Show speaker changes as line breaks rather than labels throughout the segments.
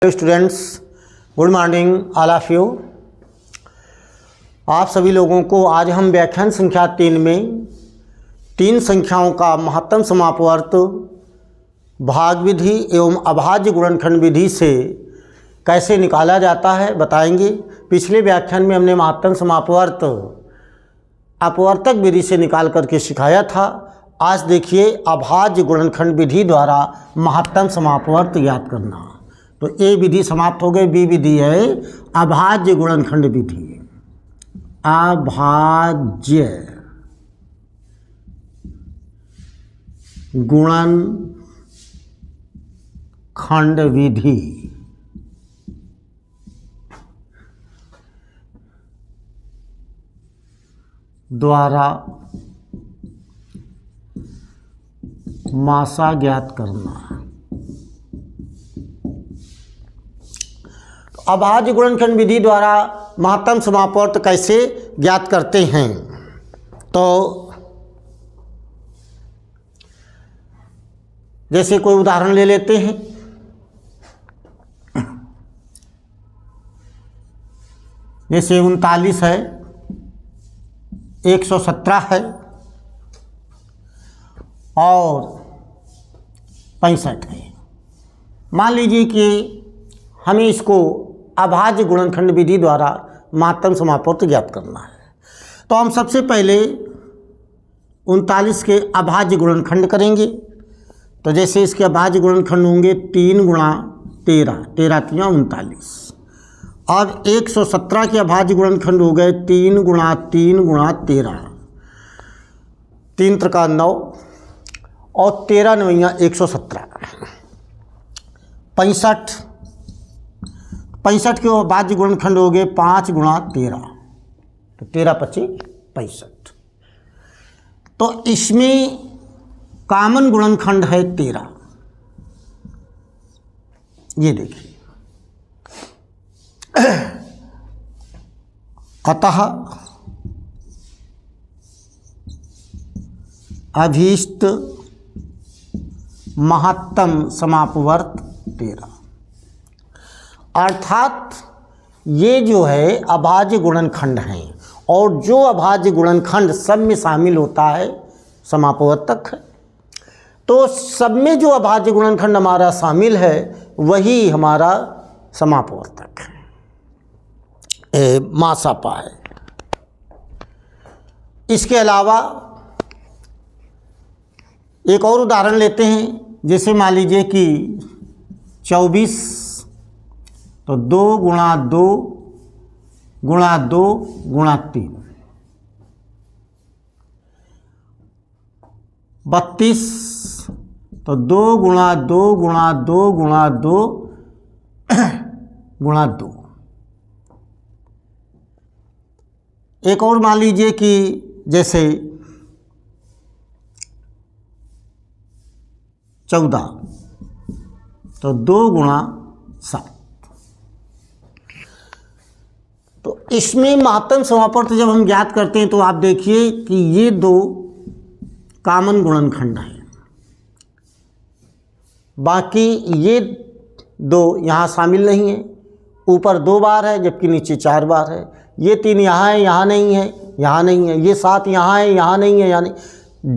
Students, good morning all of you. आप सभी लोगों को आज हम व्याख्यान संख्या 3 में तीन संख्याओं का महत्तम समापवर्त भाग विधि एवं अभाज्य गुणनखंड विधि से कैसे निकाला जाता है बताएंगे। पिछले व्याख्यान में हमने महत्तम समापवर्त अपवर्तक विधि से निकाल करके सिखाया था। आज देखिए अभाज्य गुणनखंड विधि द्वारा महत्तम समापवर्त ज्ञात करना। तो ए विधि समाप्त हो गई, बी विधि है अभाज्य गुणनखंड विधि। अभाज्य गुणनखंड विधि द्वारा मासा ज्ञात करना। अभाज्य गुणनखंड विधि द्वारा महत्तम समापवर्त कैसे ज्ञात करते हैं? तो जैसे कोई उदाहरण ले लेते हैं। जैसे 39 है, 117 है और 65 है। मान लीजिए कि हमें इसको अभाज्य गुणनखंड विधि द्वारा महत्तम समापवर्त ज्ञात करना है। तो हम सबसे पहले 39 के अभाज्य गुणनखंड करेंगे। तो जैसे इसके अभाज्य गुणनखंड होंगे 3 गुणा 13, 13 तियां 39। अब 117 के अभाज्य गुणनखंड हो गए 3 गुणा 3 गुणा 13, 3 त्रिका 9 और 13 नवैया 117। 65 के अभाज्य गुणनखंड हो गए 5 गुणा 13, तो 13 25 65। तो इसमें कॉमन गुणनखंड है 13। ये देखिए, अतः अभीष्ट महत्तम समापवर्त 13। अर्थात ये जो है अभाज्य गुणनखंड हैं और जो अभाज्य गुणनखंड सब में शामिल होता है समापवर्तक है। तो सब में जो अभाज्य गुणनखंड हमारा शामिल है वही हमारा समापवर्तक है, मासापा है। इसके अलावा एक और उदाहरण लेते हैं। जैसे मान लीजिए कि 24, तो 2 गुणा 2 गुणा 2 गुणा 3, 32, तो 2 गुणा 2 गुणा 2 गुणा 2 गुणा 2। एक और मान लीजिए कि जैसे 14, तो 2 गुणा 7। तो इसमें महत्तम समापवर्त जब हम ज्ञात करते हैं तो आप देखिए कि ये 2 कॉमन गुणनखंड हैं, बाकी ये 2 यहाँ शामिल नहीं है। ऊपर 2 बार है जबकि नीचे 4 बार है। ये 3 यहाँ है, यहाँ नहीं है, यहाँ नहीं है। ये 7 यहाँ है, यहाँ नहीं है, यहाँ नहीं।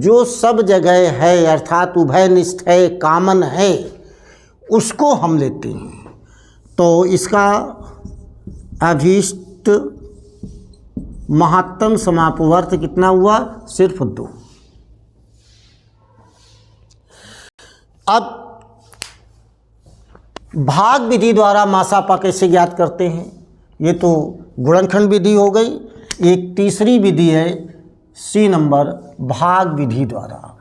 जो सब जगह है अर्थात उभयनिष्ठ है, कॉमन है, उसको हम लेते हैं। तो इसका अभीष्ट महत्तम समापवर्त कितना हुआ? सिर्फ 2। अब भाग विधि द्वारा मासापा कैसे ज्ञात करते हैं? ये तो गुणनखंड विधि हो गई। एक तीसरी विधि है सी नंबर, भाग विधि द्वारा।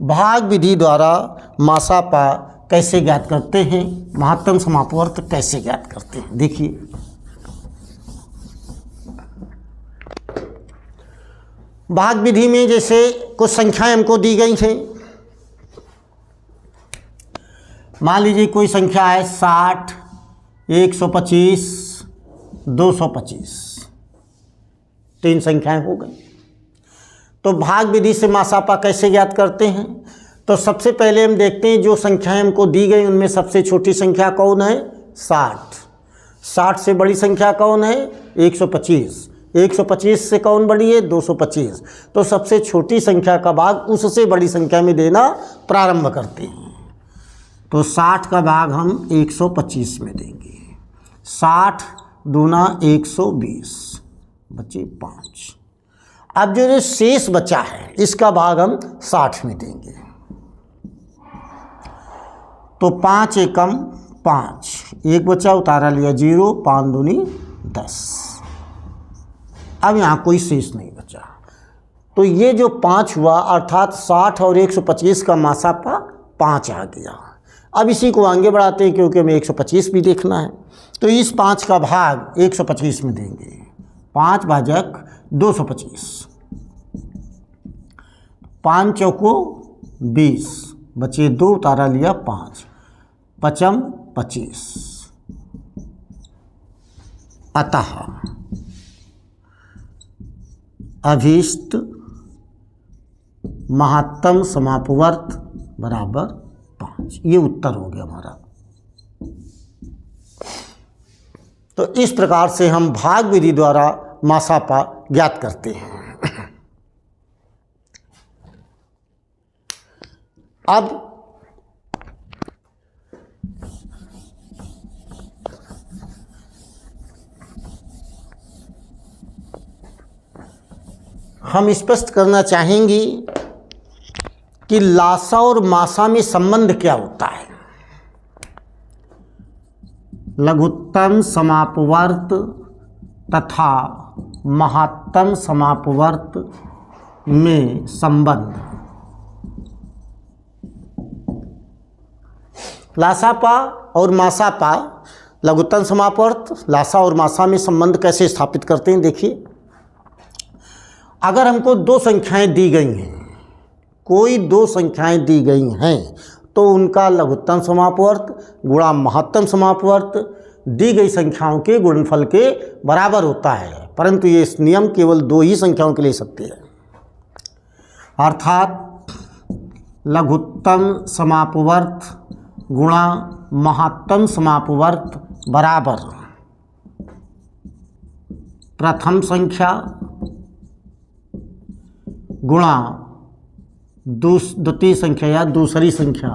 भाग विधि द्वारा मासापा कैसे ज्ञात करते हैं, महत्तम समापवर्त कैसे ज्ञात करते हैं? देखिए, भाग विधि में जैसे कुछ संख्याएं हमको दी गई हैं। मान लीजिए कोई संख्या है 60, 125, 225, 3 संख्याएं हो गई। तो भाग विधि से मासापा कैसे ज्ञात करते हैं? तो सबसे पहले हम देखते हैं जो संख्याएं हमको दी गई उनमें सबसे छोटी संख्या कौन है? 60। 60 से बड़ी संख्या कौन है? 125। 125 से कौन बड़ी है? 225। तो सबसे छोटी संख्या का भाग उससे बड़ी संख्या में देना प्रारंभ करते हैं। तो 60 का भाग हम 125 में देंगे। 60 दूना 120, बचे 5। अब जो शेष बचा है इसका भाग हम 60 में देंगे। तो 5 एकम 5, एक बचा उतारा लिया 0, 5 दूनी 10। अब यहाँ कोई शेष नहीं बचा। तो ये जो 5 हुआ अर्थात 60 और 125 का मासापा 5 आ गया। अब इसी को आगे बढ़ाते हैं क्योंकि हमें 125 भी देखना है। तो इस 5 का भाग 125 में देंगे। 5 भाजक 225, 5 चौको 20, बचे 2 उतारा लिया 5, 5 25। अतः अभीष्ट महत्तम समापवर्त बराबर 5। ये उत्तर हो गया हमारा। तो इस प्रकार से हम भाग विधि द्वारा मासापा ज्ञात करते हैं। अब हम स्पष्ट करना चाहेंगे कि लासा और मासा में संबंध क्या होता है। लघुत्तम समापवर्त तथा महत्तम समापवर्त में संबंध। लासापा और मासापा, लघुत्तम समापवर्त लासा और मासा में संबंध कैसे स्थापित करते हैं? देखिए, अगर हमको 2 संख्याएं दी गई हैं, कोई 2 संख्याएं दी गई हैं, तो उनका लघुत्तम समापवर्त गुणा महत्तम समापवर्त दी गई संख्याओं के गुणनफल के बराबर होता है। परंतु ये नियम केवल 2 ही संख्याओं के लिए सत्य है। अर्थात लघुत्तम समापवर्त गुणा महत्तम समापवर्त बराबर प्रथम संख्या गुणा द्वितीय संख्या या दूसरी संख्या।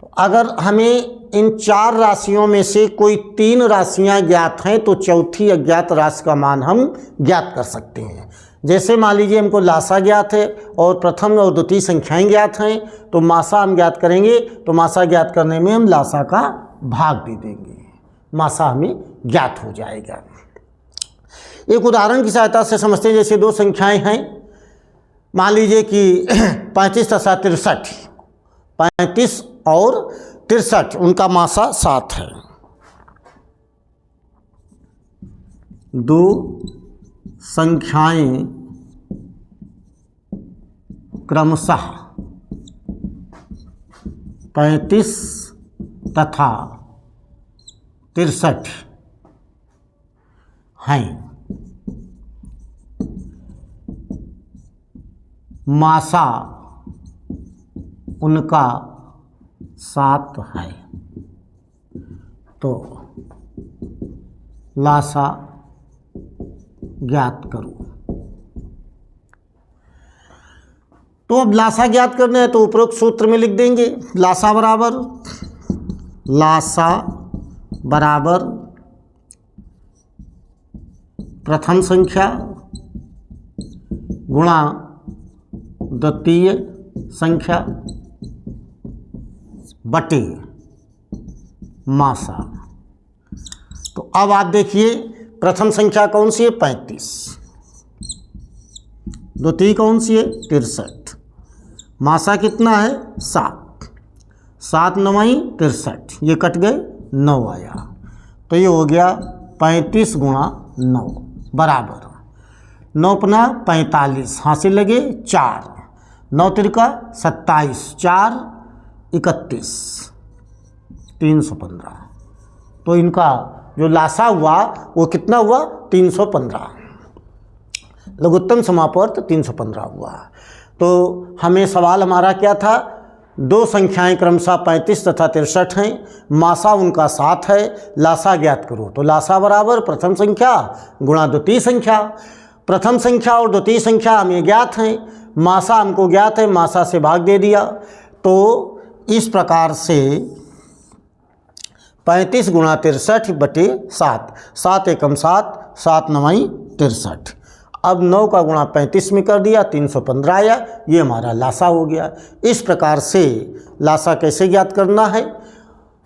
तो अगर हमें इन 4 राशियों में से कोई 3 राशियां ज्ञात हैं तो चौथी अज्ञात राशि का मान हम ज्ञात कर सकते हैं। जैसे मान लीजिए हमको लासा ज्ञात है और प्रथम और द्वितीय संख्याएं ज्ञात हैं, तो मासा हम ज्ञात करेंगे। तो मासा ज्ञात करने में हम लासा का भाग दे देंगे, मासा हमें ज्ञात हो जाएगा। एक उदाहरण की सहायता से समझते हैं। जैसे 2 संख्याएं हैं, मान लीजिए कि 35 तथा 63, 35 और 63, उनका मासा 7 है। 2 संख्याएं क्रमशः 35 तथा 63 हैं। मासा उनका 7 है। तो लासा ज्ञात करो। तो अब लासा ज्ञात करना है तो उपरोक्त सूत्र में लिख देंगे। लासा बराबर प्रथम संख्या गुणा द्वितीय संख्या बटे मासा। तो अब आप देखिए, प्रथम संख्या कौन सी है? 35। द्वितीय कौन सी है? 63। मासा कितना है? 7। 7 9 63, ये कट गए, 9 आया। तो ये हो गया 35 गुणा 9 बराबर 9 पना 45, हासिल लगे 4, 9 तिरका 27, 4 31, 315। तो इनका जो लासा हुआ वो कितना हुआ 315, लघुत्तम समापवर्त 315 हुआ। तो हमें सवाल हमारा क्या था, दो संख्याएं क्रमशः 35 तथा 63 हैं, मासा उनका 7 है, लासा ज्ञात करो। तो लासा बराबर प्रथम संख्या गुणा द्वितीय संख्या। प्रथम संख्या और द्वितीय संख्या हमें ज्ञात हैं, मासा हमको ज्ञात है, मासा से भाग दे दिया। तो इस प्रकार से 35 गुणा 63 बटे 7, 7 एकम 7, 7 नवाई 63। अब 9 का गुणा 35 में कर दिया, 315 आया, ये हमारा लासा हो गया। इस प्रकार से लासा कैसे ज्ञात करना है,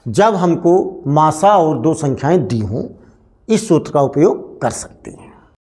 जब हमको मासा और दो संख्याएं दी हों, इस सूत्र का उपयोग कर सकते हैं।